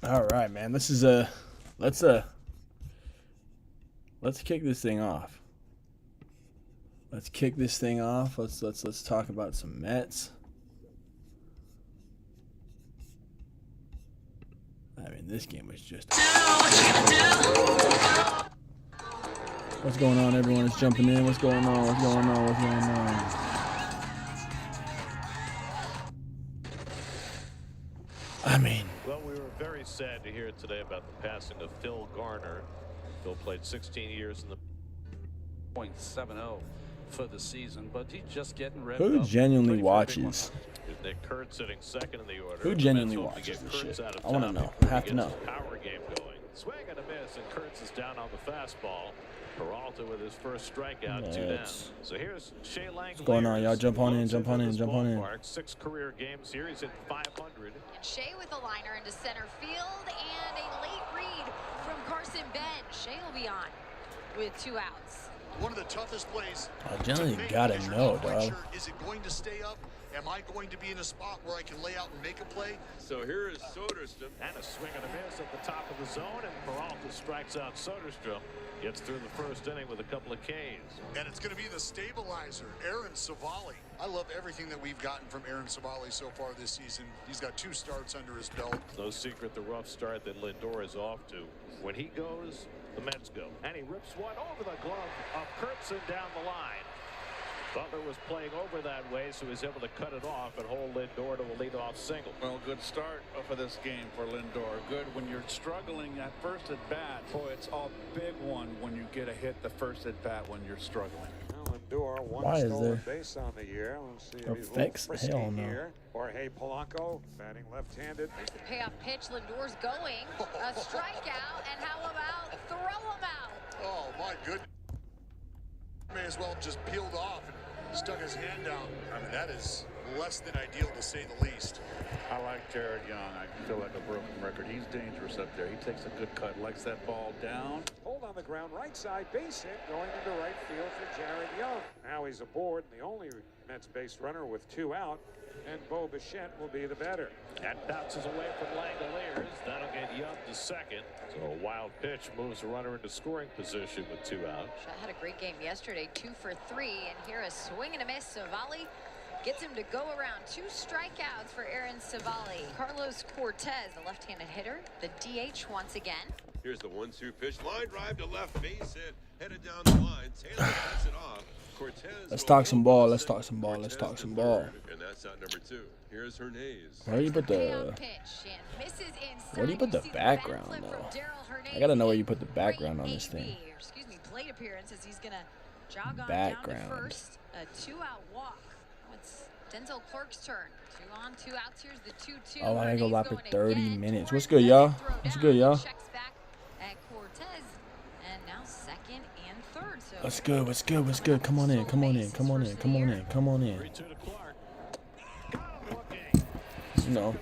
All right, man. This is let's kick this thing off. Let's kick this thing off. Let's talk about some Mets. I mean, this game was just. What's going on, everyone? Is jumping in. What's going on? What's going on? What's going on? I mean. Well, we were very sad to hear today about the passing of Phil Garner. Phil played 16 years in the .70 for the season, but he's just getting ready. Who genuinely watches? Nick Kurtz sitting second in the order. Who genuinely watches this shit? I want to know. I have to know. Power game going. Swing and a miss, and Kurtz is down on the fastball. Peralta with his first strikeout, 2 down. So here's Shea Langeliers. What's going on, y'all? Jump on in, jump on in, jump on in. 6 career games here. He's at 500. And Shea with a liner into center field, and a late read from Carson Bench. Shea will be on with 2 outs. One of the toughest plays. I generally gotta know, dog. Is it going to stay up? Am I going to be in a spot where I can lay out and make a play? So here is Soderstrom. And a swing and a miss at the top of the zone, and Peralta strikes out Soderstrom. Gets through the first inning with a couple of Ks. And it's going to be the stabilizer, Aaron Savali. I love everything that we've gotten from Aaron Savali so far this season. He's got 2 starts under his belt. No secret the rough start that Lindor is off to. When he goes, the Mets go. And he rips one over the glove of Kurtzen down the line. Butler was playing over that way, so he was able to cut it off and hold Lindor to a leadoff single. Well, good start for this game for Lindor. Good when you're struggling at first at bat. Boy, it's a big one when you get a hit the first at bat when you're struggling. Lindor, Why is there base on the year. Let's see if effects? Hell no. here. Jorge Polanco batting left-handed. Here's the payoff pitch. Lindor's going. A strikeout, and how about throw him out? Oh, my goodness. May as well have just peeled off and stuck his hand down. I mean, that is less than ideal to say the least. I like Jared Young. I feel like a broken record. He's dangerous up there. He takes a good cut, lets that ball down. Hold on the ground, right side, base hit, going into right field for Jared Young. Now he's aboard, and the only Mets base runner with 2 out, and Bo Bichette will be the batter. And bounces away from Langeliers. That'll get Young to second. So a wild pitch moves the runner into scoring position with 2 out. Shot had a great game yesterday, 2 for 3, and here a swing and a miss. Savali gets him to go around. 2 strikeouts for Aaron Savali. Carlos Cortez, the left-handed hitter, the DH once again. Here's the 1-2 pitch. Line drive to left, base hit, headed down the line. Taylor cuts it off. Cortez. Let's talk some ball. Let's talk some ball. Let's talk some ball. And that's out number 2. Here's Hernandez. Where do you put the? Where do you put the background though? I gotta know where you put the background on this thing. Excuse me, plate appearance as he's gonna jog on Background. down to first. A 2-out walk. It's Denzel Clark's turn. 2 on, 2 outs. Here's the 2-2. Oh, I gotta go live for 30 minutes. What's good, y'all? What's good, y'all? Checks back at Cortez, and now second and third. So What's good? What's good? What's good? Come on in. Come on in. Come on in. Come on in. Come on in. 3-2 to Clark. Looking. You know,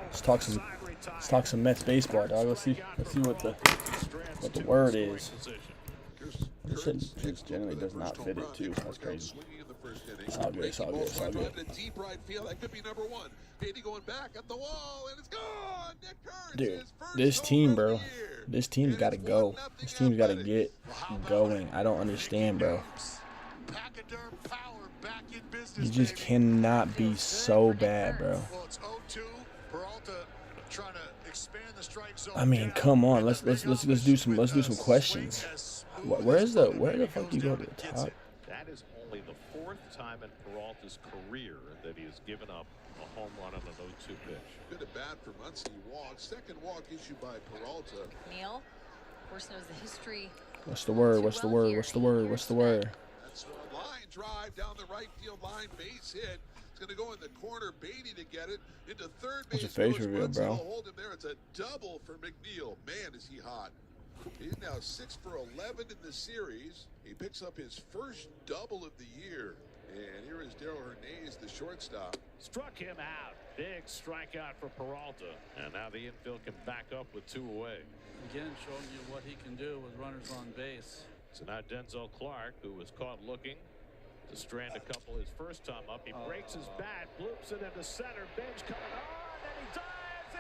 let's talk some Mets baseball, dog. Let's see what the word is. This shit generally does not fit it too. That's crazy. It's all good. It's all good. It's all good. Deep right field. That could be number 1. Beatty going back at the wall, and it's gone. Nick Kurtz, Dude, this team, bro. This team's got to go. This team's got to get going. I don't understand, bro. You just cannot be so bad, bro. I mean, come on. Let's do some questions. Where the fuck do you go to the top? That is only the 4th time in Peralta's career that he has given up a home run on an 0-2 pitch. Good at bat for Muncy. Walk. Second walk issued by Peralta. Neil, of course, knows the history. What's the word? What's the word? What's the word? What's the word? That's a line drive down the right field line. Base hit. It's going to go in the corner. Beatty to get it into third base. What's your face reveal, bro? Hold him there. It's a double for McNeil. Man, is he hot. He's now 6 for 11 in the series. He picks up his first double of the year. And here is Darrell Hernandez, the shortstop. Struck him out. Big strikeout for Peralta. And now the infield can back up with 2 away. Again, showing you what he can do with runners on base. So now Denzel Clark, who was caught looking to strand a couple his first time up. He breaks his bat, bloops it into center. Bench coming on, and he dives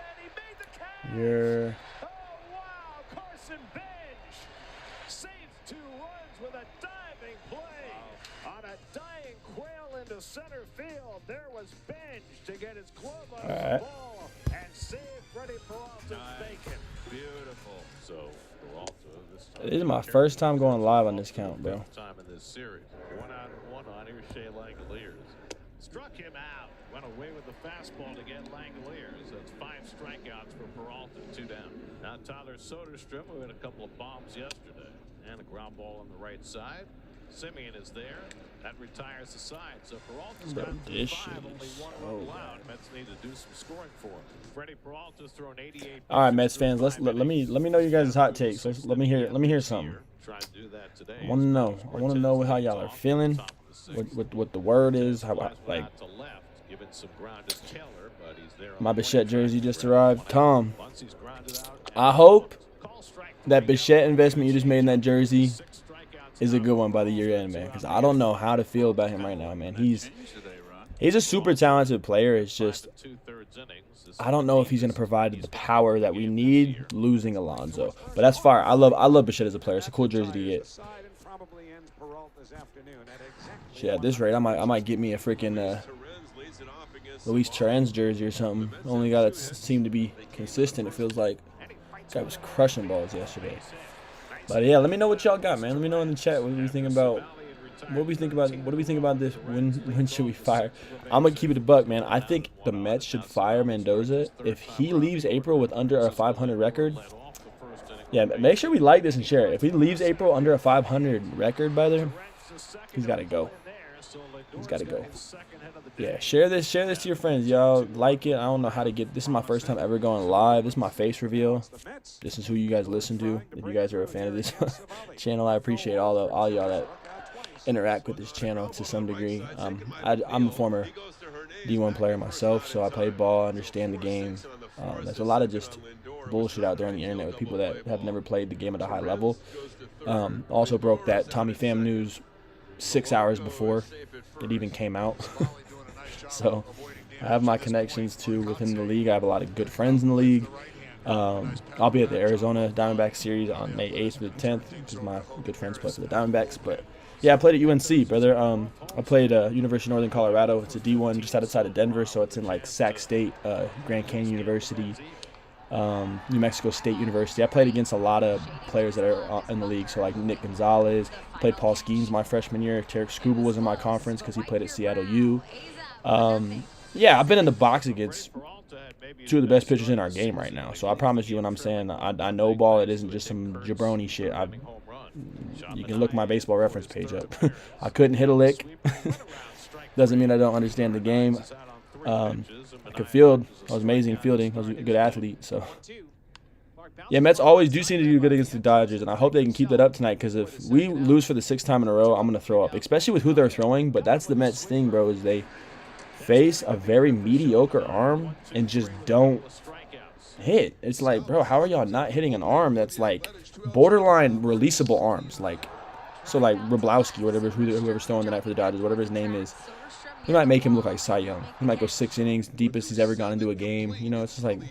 You're... Oh, wow. Carson Bench saves 2 runs with a diving play. On a dying quail into center field, there was Bench to get his glove on the ball and save Freddie Peralta's bacon. Beautiful. So, Peralta this time. This is my first time going live on this count, bro. Time in this series. 1 out and 1 on. Here's Shea Langoliers. Struck him out. Went away with the fastball to get Langoliers. That's 5 strikeouts for Peralta. 2 down. Now Tyler Soderstrom, who had a couple of bombs yesterday. And a ground ball on the right side. Simeon is there. That retires the side. So Peralta's got 5, only 1 run allowed. Mets need to do some scoring for him. Freddie Peralta's thrown 88. All right, Mets fans, let me know you guys' hot takes. Let me hear something. Try to do that today. I want to know how y'all are feeling. What the word is. How like my Bichette jersey just arrived. Tom, I hope that Bichette investment you just made in that jersey is a good one by the year end, man. Because I don't know how to feel about him right now, man. He's a super talented player. It's just I don't know if he's going to provide the power that we need losing Alonso. But that's fire. I love Bichette as a player. It's a cool jersey to get. Yeah, at this rate, I might get me a freaking Luis Torrens jersey or something. The only guy that seemed to be consistent, it feels like. This guy was crushing balls yesterday. But yeah, let me know what y'all got, man. Let me know in the chat what you think about. What do we think about this? When should we fire? I'm gonna keep it a buck, man. I think the Mets should fire Mendoza if he leaves April with under a 500 record. Yeah, make sure we like this and share it. If he leaves April under a 500 record, brother, he's got to go. He's got to go. Yeah, share this to your friends, y'all. Like it. I don't know how to get. This is my first time ever going live. This is my face reveal. This is who you guys listen to. If you guys are a fan of this channel, I appreciate all y'all that interact with this channel to some degree. I'm a former D1 player myself, so I play ball, understand the game. There's a lot of just bullshit out there on the internet with people that have never played the game at a high level. Also broke that Tommy Pham news 6 hours before it even came out. So I have my connections too within the league. I have a lot of good friends in the league. I'll be at the Arizona Diamondbacks series on May 8th through the 10th because my good friends play for the Diamondbacks. But yeah, I played at UNC, brother. I played University of Northern Colorado. It's a D1 just outside of Denver, so it's in like Sac State, Grand Canyon University, New Mexico State University. I played against a lot of players that are in the league, so like Nick Gonzalez. I played Paul Skeens my freshman year. Tarek Skubal was in my conference because he played at Seattle U. Yeah, I've been in the box against 2 of the best pitchers in our game right now. So I promise you when I'm saying I know ball, it isn't just some jabroni shit. You can look my baseball reference page up. I couldn't hit a lick. Doesn't mean I don't understand the game. I could field. I was amazing fielding. I was a good athlete. So yeah, Mets always do seem to do good against the Dodgers, and I hope they can keep that up tonight because if we lose for the 6th time in a row, I'm going to throw up, especially with who they're throwing. But that's the Mets thing, bro, is they face a very mediocre arm and just don't hit. It's like, bro, how are y'all not hitting an arm that's like borderline releasable arms? Like, so like Wroblewski, whoever's throwing tonight for the Dodgers, whatever his name is, he might make him look like Cy Young. He might go 6 innings, deepest he's ever gone into a game. You know, it's just like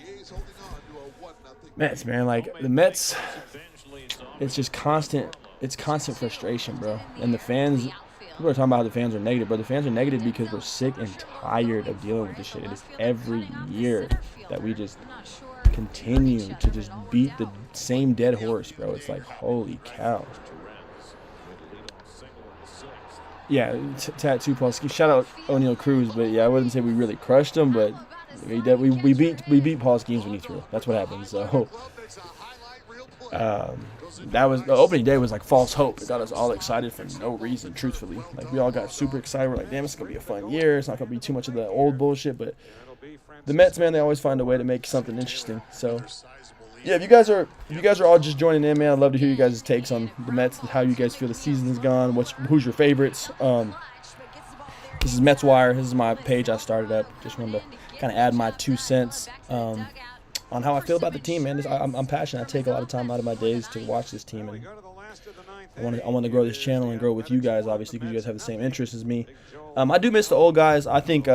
Mets, man. Like the Mets, it's just constant. It's constant frustration, bro. And the fans. People are talking about how the fans are negative, but the fans are negative because we're sick and tired of dealing with this shit. It is every year that we just continue to just beat the same dead horse, bro. It's like, holy cow. Yeah, tattoo Paul Skeens. Shout out O'Neal Cruz, but yeah, I wouldn't say we really crushed him, but we beat Paul Skeens when he threw. That's what happened. So that was the opening day was like false hope. It got us all excited for no reason, truthfully. Like we all got super excited. We're like, damn, it's gonna be a fun year. It's not gonna be too much of the old bullshit. But the Mets, man, they always find a way to make something interesting. So yeah, if you guys are all just joining in, man, I'd love to hear you guys' takes on the Mets, how you guys feel the season's gone, who's your favorites. This is Mets Wire. This is my page I started up. Just wanted to kind of add my 2 cents on how I feel about the team, man. I'm passionate. I take a lot of time out of my days to watch this team, and I want to grow this channel and grow with you guys, obviously, because you guys have the same interests as me. I do miss the old guys. I think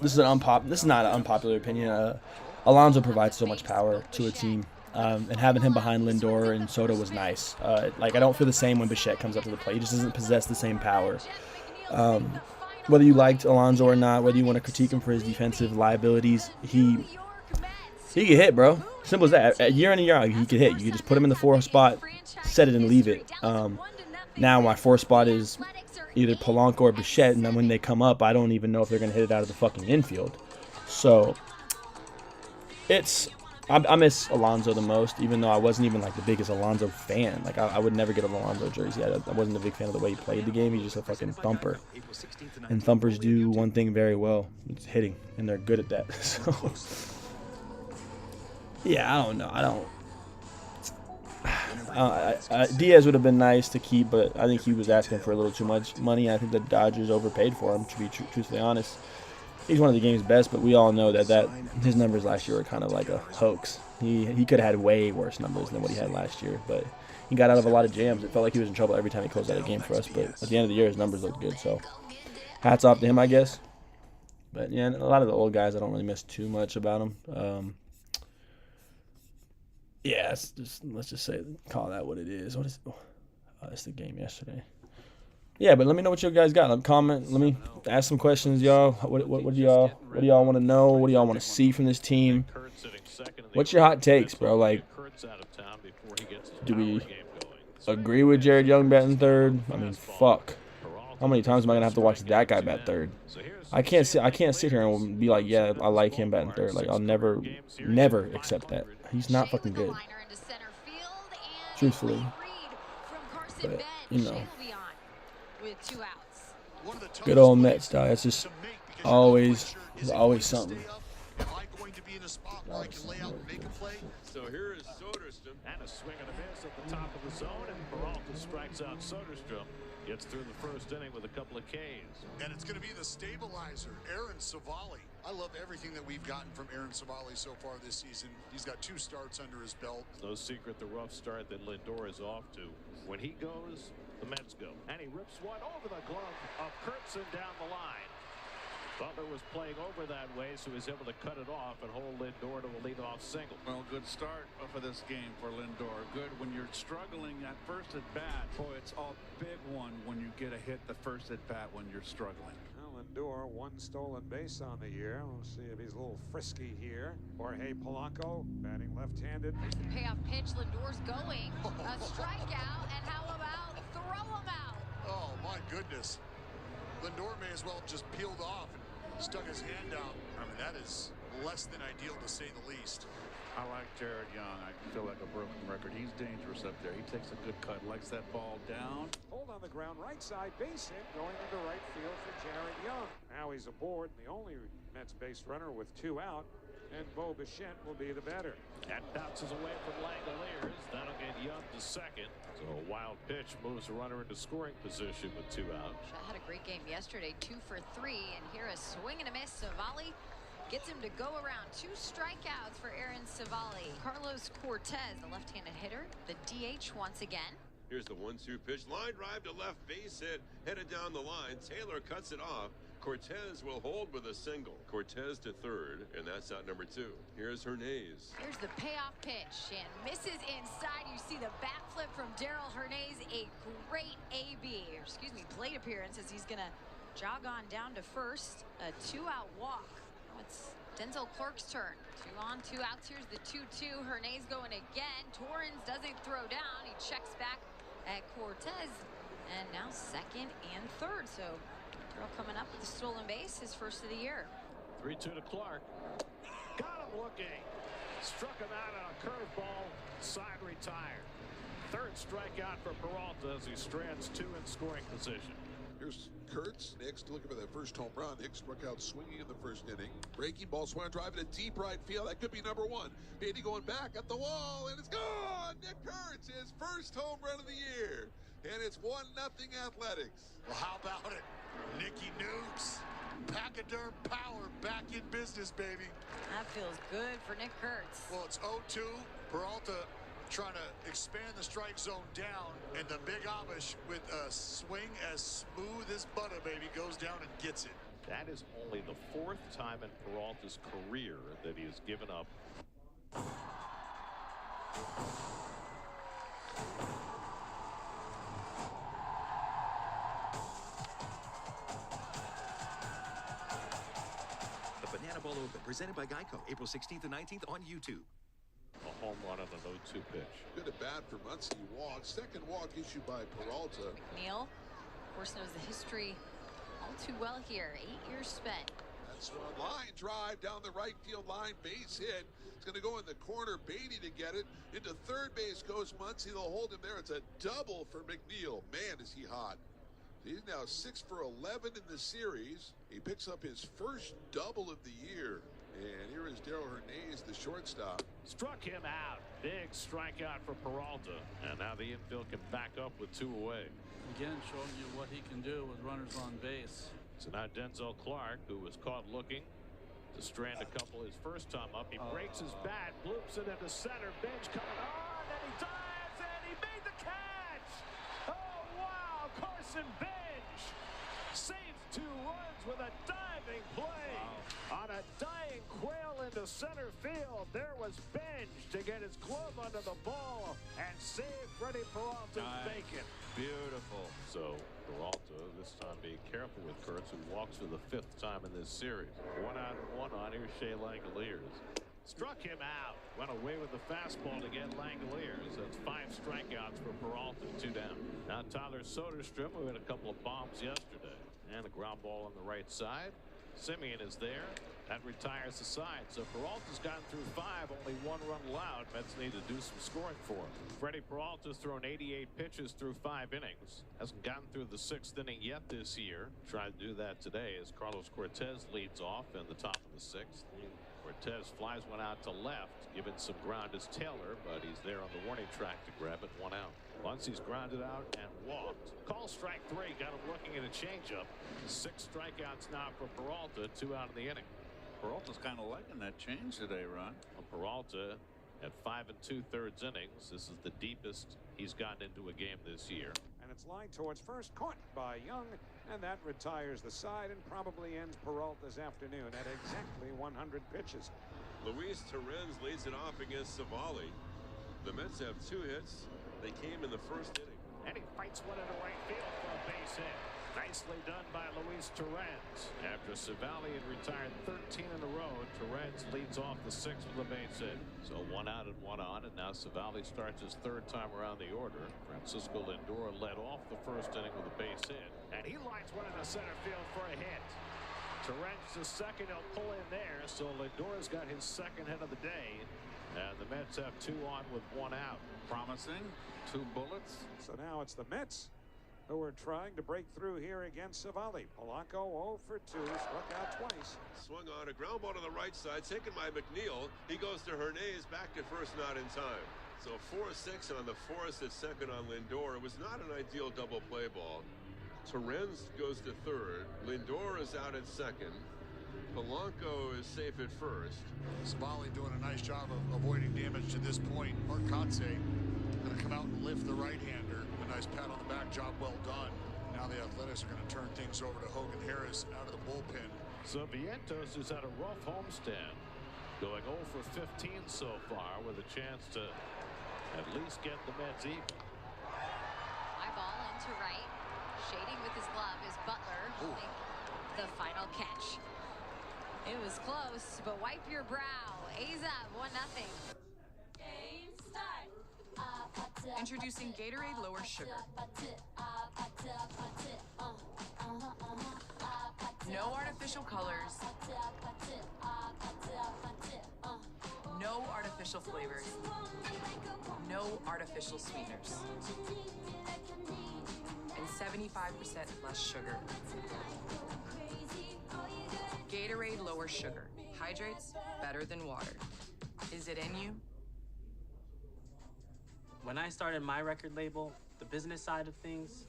this is not an unpopular opinion. Alonso provides so much power to a team, and having him behind Lindor and Soto was nice. Like, I don't feel the same when Bichette comes up to the plate. He just doesn't possess the same power. Whether you liked Alonso or not, whether you want to critique him for his defensive liabilities, he can hit, bro. Simple as that. A year in and year out, he could hit. You could just put him in the 4th spot, set it and leave it. Now my 4th spot is either Polanco or Bichette, and then when they come up, I don't even know if they're going to hit it out of the fucking infield. So I miss Alonso the most, even though I wasn't even like the biggest Alonso fan. Like, I would never get an Alonso jersey. I wasn't a big fan of the way he played the game. He's just a fucking thumper. And thumpers do one thing very well. It's hitting, and they're good at that. So, yeah, I don't know. Diaz would have been nice to keep, but I think he was asking for a little too much money. I think the Dodgers overpaid for him, to be truthfully honest. He's one of the game's best, but we all know that his numbers last year were kind of like a hoax. He could have had way worse numbers than what he had last year, but he got out of a lot of jams. It felt like he was in trouble every time he closed out a game for us, but at the end of the year, his numbers looked good, so hats off to him, I guess. But, yeah, a lot of the old guys, I don't really miss too much about them. Yeah, let's just call that what it is. What is it? Oh, that's the game yesterday. Yeah, but let me know what you guys got. Comment. Let me ask some questions, y'all. What do y'all want to know? What do y'all want to see from this team? What's your hot takes, bro? Like, do we agree with Jared Young batting 3rd? I mean, fuck. How many times am I gonna have to watch that guy bat 3rd? I can't sit here and be like, yeah, I like him batting 3rd. Like, I'll never accept that. He's not fucking good, truthfully. But, you know, good old Mets, dog. It's just always something. So here is Soderstrom. And a swing and a miss at the top of the zone, and Peralta strikes out Soderstrom. Gets through the 1st inning with a couple of Ks. And it's going to be the stabilizer, Aaron Savali. I love everything that we've gotten from Aaron Savali so far this season. He's got 2 starts under his belt. No secret the rough start that Lindor is off to. When he goes, the Mets go. And he rips one over the glove of Kurtzen down the line. Butler was playing over that way, so he was able to cut it off and hold Lindor to a leadoff single. Well, good start for this game for Lindor. Good when you're struggling at first at bat. Boy, it's a big one when you get a hit the first at bat when you're struggling. Well, Lindor, 1 stolen base on the year. We'll see if he's a little frisky here. Jorge Polanco batting left-handed. Here's the payoff pitch. Lindor's going. A strikeout, and how about throw him out? Oh, my goodness. Lindor may as well have just peeled off and stuck his hand out. I mean, that is less than ideal, to say the least. I like Jared Young. I feel like a broken record. He's dangerous up there. He takes a good cut, likes that ball down. Hold on the ground, right side, base hit, going into right field for Jared Young. Now he's aboard, the only Mets base runner with 2 out, and Bo Bichette will be the batter. And bounces away from Langoliers. That'll get Young to 2nd. So a wild pitch moves the runner into scoring position with 2 out. Had a great game yesterday, 2 for 3, and here a swing and a miss. Savali gets him to go around. 2 strikeouts for Aaron Savali. Carlos Cortez, the left-handed hitter, the DH once again. Here's the 1-2 pitch. Line drive to left, base hit, headed down the line. Taylor cuts it off. Cortez will hold with a single. Cortez to 3rd, and that's out number 2. Here's Hernandez. Here's the payoff pitch, and misses inside. You see the bat flip from Darell Hernandez. A great plate appearance, as he's gonna jog on down to 1st. A 2-out walk. Now it's Denzel Clark's turn. 2 on, 2 outs. Here's the 2-2. Hernandez going again. Torrens doesn't throw down. He checks back at Cortez, and now 2nd and 3rd. So Darrell coming up with a stolen base, his 1st of the year. 3-2 to Clark. Got him looking. Struck him out on a curveball. Side retired. 3rd strikeout for Peralta as he strands 2 in scoring position. Here's Kurtz next, looking for that first home run. Hicks struck out swinging in the 1st inning. Breaking ball, swung drive in a deep right field. That could be number 1. Beatty going back at the wall, and it's gone. Nick Kurtz, his 1st home run of the year, and it's 1-0 Athletics. Well, how about it? Nicky Nukes. Pachyderm Power back in business, baby. That feels good for Nick Kurtz. Well, it's 0-2. Peralta trying to expand the strike zone down, and the big Amish with a swing as smooth as butter, baby, goes down and gets it. That is only the 4th time in Peralta's career that he has given up. The Banana Ball Open, presented by Geico, April 16th and 19th on YouTube. A home run on an 0-2 pitch. Good at bat for Muncy. Walk. Second walk issued by Peralta. Neal, of course, knows the history all too well here. 8 years spent. That's a line drive down the right field line, base hit. It's going to go in the corner. Beatty to get it. Into third base goes Muncy. They'll hold him there. It's a double for McNeil. Man, is he hot. He's now 6 for 11 in the series. He picks up his first double of the year. And here is Darell Hernandez, the shortstop. Struck him out. Big strikeout for Peralta. And now the infield can back up with 2 away. Again, showing you what he can do with runners on base. So now Denzel Clark, who was caught looking to strand a couple his first time up. He breaks his bat, bloops it into center. Bench coming on, and he dives, and he made the catch. Oh, wow. Carson Bench saves 2 runs with a diving play. On a dying Quail into center field, there was Bench to get his glove under the ball and save Freddie Peralta's bacon. Beautiful. So Peralta this time being careful with Kurtz, who walks for the 5th time in this series. 1 out and 1 on. Here's Shea Langoliers. Struck him out. Went away with the fastball to get Langoliers. That's 5 strikeouts for Peralta. 2 down. Now Tyler Soderstrom, who had a couple of bombs yesterday. And a ground ball on the right side. Simeon is there. That retires the side. So Peralta's gotten through 5, only 1 run allowed. Mets need to do some scoring for him. Freddie Peralta's thrown 88 pitches through 5 innings. Hasn't gotten through the 6th inning yet this year. Tried to do that today as Carlos Cortez leads off in the top of the 6th. Cortez flies one out to left, giving some ground as Taylor, but he's there on the warning track to grab it. 1 out. Once he's grounded out and walked. Call strike 3. Got him looking at a changeup. 6 strikeouts now for Peralta. 2 out in the inning. Peralta's kind of liking that change today, Ron. Well, Peralta at 5 2/3 innings. This is the deepest he's gotten into a game this year. And it's lined towards first, caught by Young, and that retires the side and probably ends Peralta's afternoon at exactly 100 pitches. Luis Torrens leads it off against Savali. The Mets have 2 hits. They came in the 1st inning. And he fights one into right field for a base hit. Nicely done by Luis Torrens. After Savali had retired 13 in a row, Torrens leads off the 6th with a base hit. So 1 out and 1 on, and now Savali starts his 3rd time around the order. Francisco Lindor led off the 1st inning with a base hit. And he lines one into center field for a hit. Torrens the 2nd, he'll pull in there. So Lindor's got his 2nd hit of the day. And the Mets have 2 on with 1 out. Promising. 2 bullets. So now it's the Mets who are trying to break through here against Savali. Polanco 0 for 2, struck out twice. Swung on a ground ball to the right side, taken by McNeil. He goes to Hernandez, back to first, not in time. So 4-6 on the force at 2nd on Lindor. It was not an ideal double play ball. Torrens goes to 3rd. Lindor is out at 2nd. Polanco is safe at 1st. Savali doing a nice job of avoiding damage to this point. Mark Kotsay going to come out and lift the right-hander. A nice pat on the back, job well done. Now the Athletics are going to turn things over to Hogan Harris out of the bullpen. So Vientos has had a rough homestand, going 0 for 15 so far, with a chance to at least get the Mets even. High ball into right. Shading with his glove is Butler. Holding the final catch. It was close, but wipe your brow. A's up 1-0. Introducing Gatorade Lower Sugar. No artificial colors. No artificial flavors. No artificial sweeteners. And 75% less sugar. Gatorade Lower Sugar. Hydrates better than water. Is it in you? When I started my record label, the business side of things,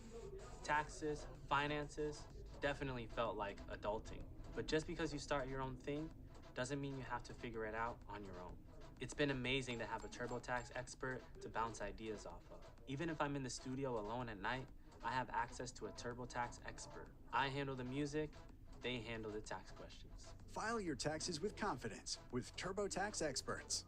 taxes, finances, definitely felt like adulting. But just because you start your own thing doesn't mean you have to figure it out on your own. It's been amazing to have a TurboTax expert to bounce ideas off of. Even if I'm in the studio alone at night, I have access to a TurboTax expert. I handle the music, they handle the tax questions. File your taxes with confidence with TurboTax experts.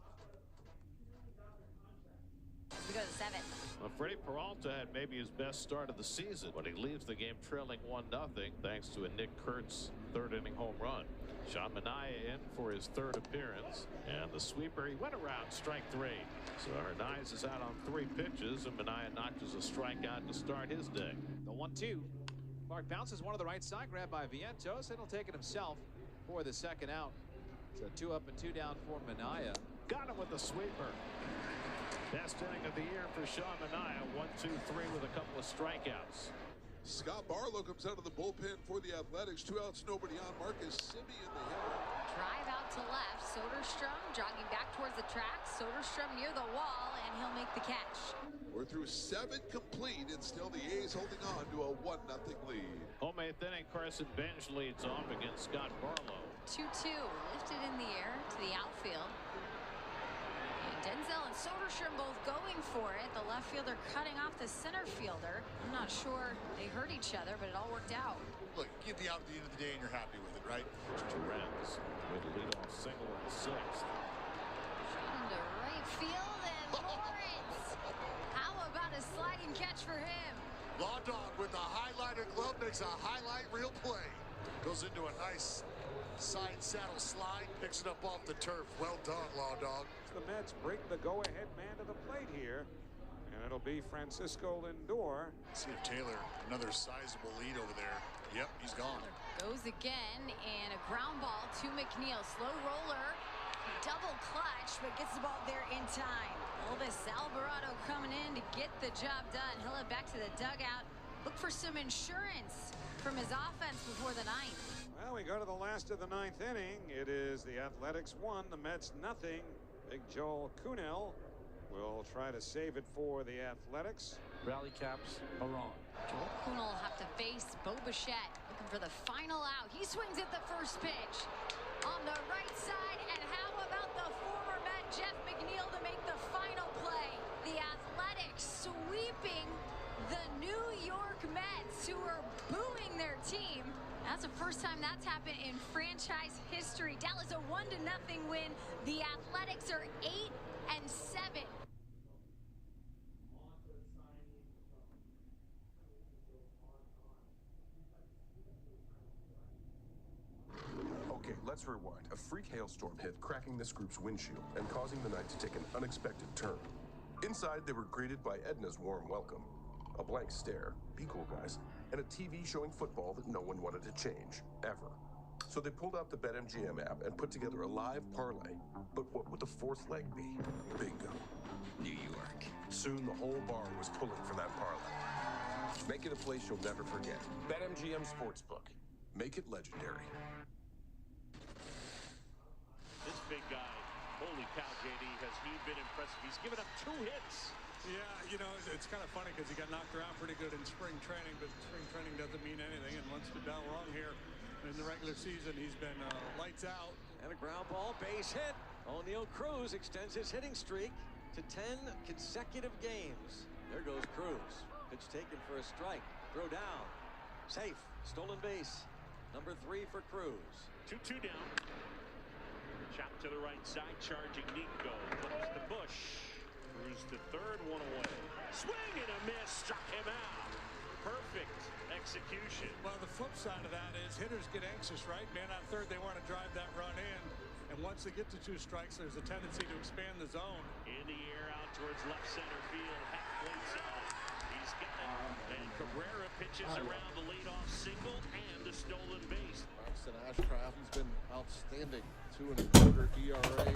We go to 7. Well, Freddie Peralta had maybe his best start of the season when he leaves the game trailing 1-0 thanks to a Nick Kurtz third-inning home run. Sean Manaea in for his third appearance, and the sweeper, he went around strike 3. So Hernandez is out on 3 pitches, and Manaea notches a strikeout to start his day. The 1-2. Clark bounces one to the right side, grabbed by Vientos, and he'll take it himself for the second out. So 2 up and 2 down for Manaea. Got him with the sweeper. Best inning of the year for Sean Manaea. 1-2-3 with a couple of strikeouts. Scott Barlow comes out of the bullpen for the Athletics. 2 outs, nobody on. Marcus Semien, the hitter. Drive out to left. Soderstrom jogging back towards the track. Soderstrom near the wall, and he'll make the catch. We're through 7 complete, and still the A's holding on to a 1-0 lead. Home 8th inning, Carson Bench leads off against Scott Barlow. 2-2, lifted in the air to the outfield. And Denzel and Soderstrom both going for it. The left fielder cutting off the center fielder. I'm not sure they hurt each other, but it all worked out. Look, get the out at the end of the day and you're happy with it, right? Torrens with a leadoff single in the 6th. Shot into right field, and Lawrence. How about a sliding catch for him? Law Dog with the highlighter glove makes a highlight reel play. Goes into a nice side saddle slide, picks it up off the turf. Well done, Law Dog. The Mets bring the go-ahead man to the plate here, and it'll be Francisco Lindor. See if Taylor, another sizable lead over there. Yep, he's gone. Goes again, and a ground ball to McNeil. Slow roller, double clutch, but gets the ball there in time. Elvis Alvarado coming in to get the job done. He'll head back to the dugout. Look for some insurance from his offense before the 9th. Well, we go to the last of the 9th inning. It is the Athletics 1, the Mets nothing. Big Joel Kunel will try to save it for the Athletics. Rally caps are on. Joel Kunel will have to face Bo Bichette, looking for the final out. He swings at the first pitch on the right side, and how about the former Met Jeff McNeil to make the final play? The Athletics sweeping the New York Mets, who are booing their team. That's the first time that's happened in franchise history. Dallas a 1-0 win. The Athletics are 8-7. Okay, let's rewind. A freak hailstorm hit, cracking this group's windshield and causing the night to take an unexpected turn. Inside, they were greeted by Edna's warm welcome. A blank stare, be cool guys, and a TV showing football that no one wanted to change, ever. So they pulled out the BetMGM app and put together a live parlay. But what would the 4th leg be? Bingo. New York. Soon the whole bar was pulling for that parlay. Make it a place you'll never forget. BetMGM Sportsbook. Make it legendary. This big guy, holy cow, JD, has he been impressive. He's given up 2 hits. Yeah, you know, it's kind of funny because he got knocked around pretty good in spring training, but spring training doesn't mean anything. And once the bell rung here in the regular season, he's been lights out. And a ground ball, base hit. O'Neal Cruz extends his hitting streak to 10 consecutive games. There goes Cruz. Pitch taken for a strike. Throw down. Safe. Stolen base. Number 3 for Cruz. 2-2 down. Chop to the right side, charging Nico. Puts the Bush. Cruz to third, 1 away. Swing and a miss, struck him out. Perfect execution. Well, the flip side of that is hitters get anxious, right? Man on third, they want to drive that run in. And once they get to 2 strikes, there's a tendency to expand the zone. In the air, out towards left center field, halfway zone. He's got it. And Cabrera pitches around the leadoff single and the stolen base. Ashcraft has been outstanding. 2.25 ERA.